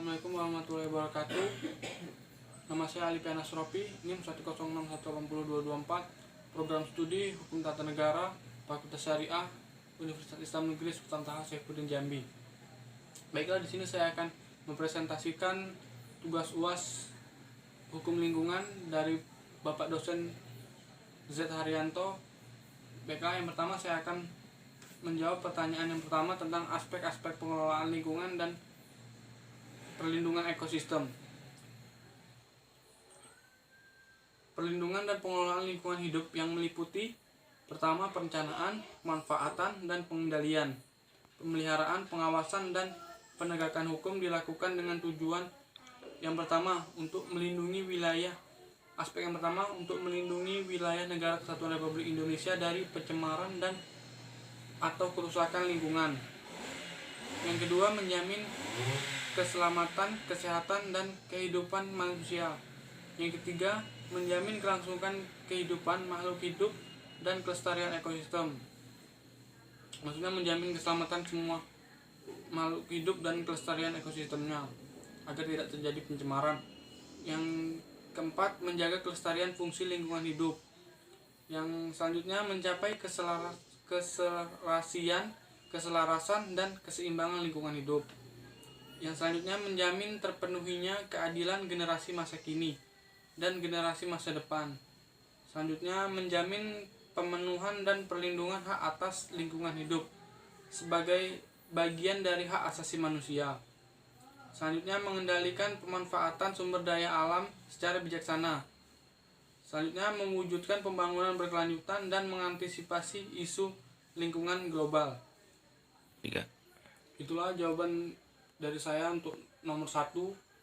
Assalamualaikum warahmatullahi wabarakatuh. Nama saya Alipian Asrofi, NIM 106180224, Program Studi Hukum Tata Negara, Fakultas Syariah, Universitas Islam Negeri Sultan Taha Saifuddin Jambi. Baiklah, di sini saya akan mempresentasikan tugas UAS Hukum Lingkungan dari Bapak dosen Z Haryanto. Baiklah, yang pertama saya akan menjawab pertanyaan yang pertama tentang aspek-aspek pengelolaan lingkungan dan perlindungan ekosistem. Perlindungan dan pengelolaan lingkungan hidup yang meliputi: pertama, perencanaan, pemanfaatan, dan pengendalian. Pemeliharaan, pengawasan, dan penegakan hukum dilakukan dengan tujuan yang pertama untuk melindungi wilayah. Aspek yang pertama untuk melindungi wilayah Negara Kesatuan Republik Indonesia dari pencemaran dan atau kerusakan lingkungan. Yang kedua, menjamin keselamatan, kesehatan, dan kehidupan manusia. Yang ketiga, menjamin kelangsungan kehidupan makhluk hidup dan kelestarian ekosistem. Maksudnya menjamin keselamatan semua makhluk hidup dan kelestarian ekosistemnya agar tidak terjadi pencemaran. Yang keempat, menjaga kelestarian fungsi lingkungan hidup. Yang selanjutnya, mencapai keselarasan dan keseimbangan lingkungan hidup. Yang selanjutnya, menjamin terpenuhinya keadilan generasi masa kini dan generasi masa depan. Selanjutnya, menjamin pemenuhan dan perlindungan hak atas lingkungan hidup sebagai bagian dari hak asasi manusia. Selanjutnya, mengendalikan pemanfaatan sumber daya alam secara bijaksana. Selanjutnya, mewujudkan pembangunan berkelanjutan dan mengantisipasi isu lingkungan global. 3. Itulah jawaban dari saya untuk nomor 1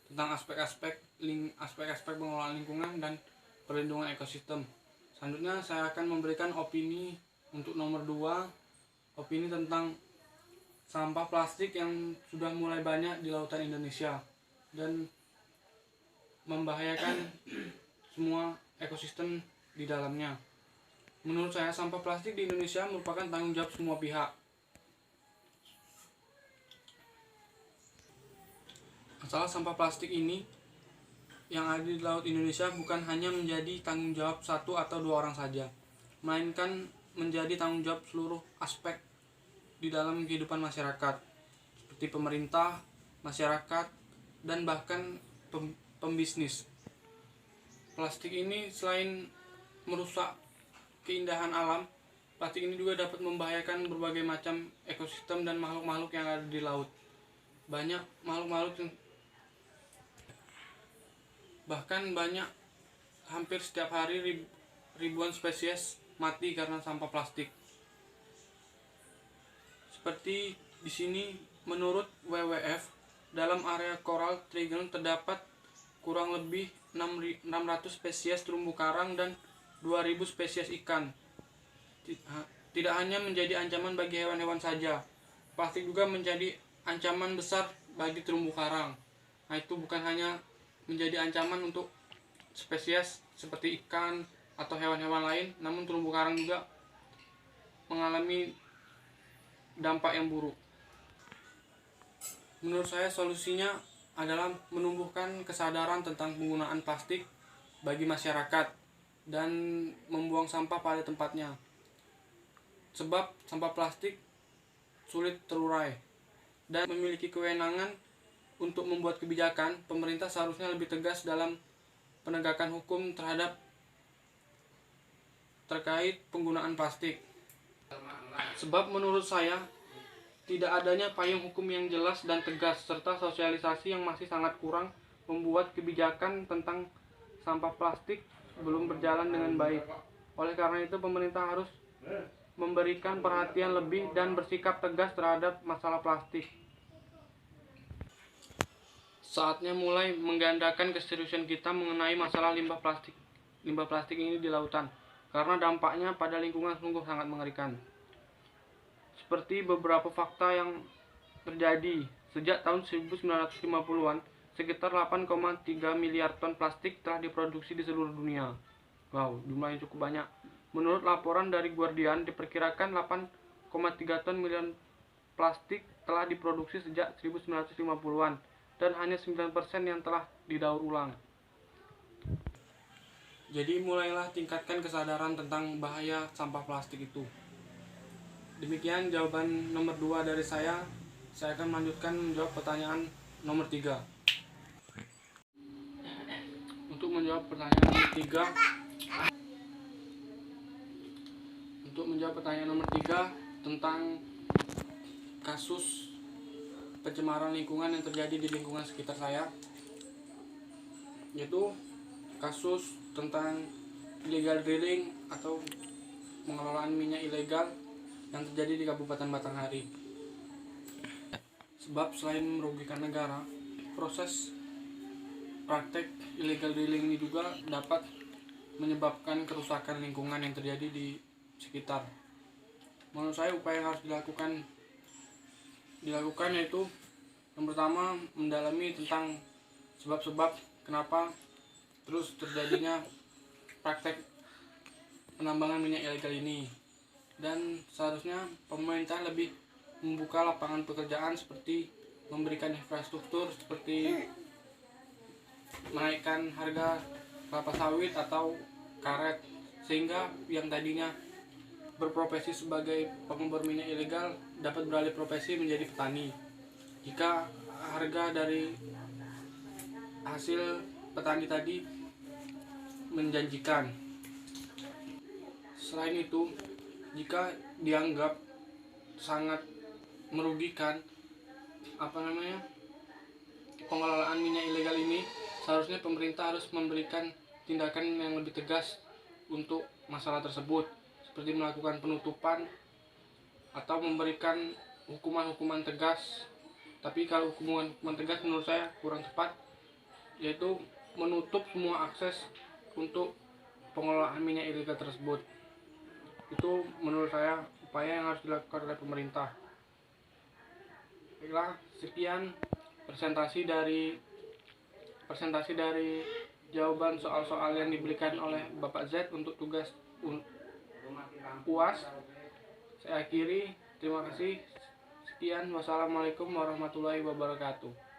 tentang aspek-aspek pengelolaan lingkungan dan perlindungan ekosistem. Selanjutnya saya akan memberikan opini untuk nomor 2, opini tentang sampah plastik yang sudah mulai banyak di lautan Indonesia dan membahayakan semua ekosistem di dalamnya. Menurut saya, sampah plastik di Indonesia merupakan tanggung jawab semua pihak. Masalah sampah plastik ini yang ada di laut Indonesia bukan hanya menjadi tanggung jawab 1 atau 2 orang saja, melainkan menjadi tanggung jawab seluruh aspek di dalam kehidupan masyarakat, seperti pemerintah, masyarakat, dan bahkan pembisnis. Plastik ini selain merusak keindahan alam, plastik ini juga dapat membahayakan berbagai macam ekosistem dan makhluk-makhluk yang ada di laut. Banyak makhluk-makhluk, hampir setiap hari ribuan spesies mati karena sampah plastik. Seperti di sini, menurut WWF, dalam area Coral Triangle terdapat kurang lebih 600 spesies terumbu karang dan 2000 spesies ikan. Tidak hanya menjadi ancaman bagi hewan-hewan saja, plastik juga menjadi ancaman besar bagi terumbu karang. Nah, itu bukan hanya menjadi ancaman untuk spesies seperti ikan atau hewan-hewan lain, namun terumbu karang juga mengalami dampak yang buruk. Menurut saya, solusinya adalah menumbuhkan kesadaran tentang penggunaan plastik bagi masyarakat dan membuang sampah pada tempatnya. Sebab sampah plastik sulit terurai dan memiliki kewenangan untuk membuat kebijakan. Pemerintah seharusnya lebih tegas dalam penegakan hukum terkait penggunaan plastik. Sebab menurut saya, tidak adanya payung hukum yang jelas dan tegas serta sosialisasi yang masih sangat kurang membuat kebijakan tentang sampah plastik belum berjalan dengan baik. Oleh karena itu, pemerintah harus memberikan perhatian lebih dan bersikap tegas terhadap masalah plastik. Saatnya mulai menggandakan keseriusan kita mengenai masalah limbah plastik ini di lautan, karena dampaknya pada lingkungan sungguh sangat mengerikan. Seperti beberapa fakta yang terjadi, sejak tahun 1950-an, sekitar 8,3 miliar ton plastik telah diproduksi di seluruh dunia. Wow, jumlahnya cukup banyak. Menurut laporan dari Guardian, diperkirakan 8,3 ton miliar plastik telah diproduksi sejak 1950-an dan hanya 9% yang telah didaur ulang. Jadi mulailah tingkatkan kesadaran tentang bahaya sampah plastik itu. Demikian jawaban nomor 2 dari saya. Saya akan melanjutkan menjawab pertanyaan nomor 3. Untuk menjawab pertanyaan nomor 3, tentang kasus pencemaran lingkungan yang terjadi di lingkungan sekitar saya, yaitu kasus tentang illegal drilling atau pengelolaan minyak ilegal yang terjadi di Kabupaten Batanghari. Sebab selain merugikan negara, proses praktek illegal drilling ini juga dapat menyebabkan kerusakan lingkungan yang terjadi di sekitar. Menurut saya upaya yang harus dilakukan yaitu yang pertama, mendalami tentang sebab-sebab kenapa terus terjadinya praktek penambangan minyak ilegal ini, dan seharusnya pemerintah lebih membuka lapangan pekerjaan seperti memberikan infrastruktur seperti menaikkan harga kelapa sawit atau karet, sehingga yang tadinya berprofesi sebagai pengembor minyak ilegal dapat beralih profesi menjadi petani jika harga dari hasil petani tadi menjanjikan. Selain itu, jika dianggap sangat merugikan pengelolaan minyak ilegal ini, seharusnya pemerintah harus memberikan tindakan yang lebih tegas untuk masalah tersebut, seperti melakukan penutupan atau memberikan hukuman-hukuman tegas. Tapi kalau hukuman tegas menurut saya kurang tepat, yaitu menutup semua akses untuk pengelolaan minyak ilegal tersebut. Itu menurut saya upaya yang harus dilakukan oleh pemerintah. Baiklah, sekian presentasi dari jawaban soal-soal yang diberikan oleh Bapak Z untuk tugas UAS. Saya akhiri, terima kasih. Sekian, wassalamualaikum warahmatullahi wabarakatuh.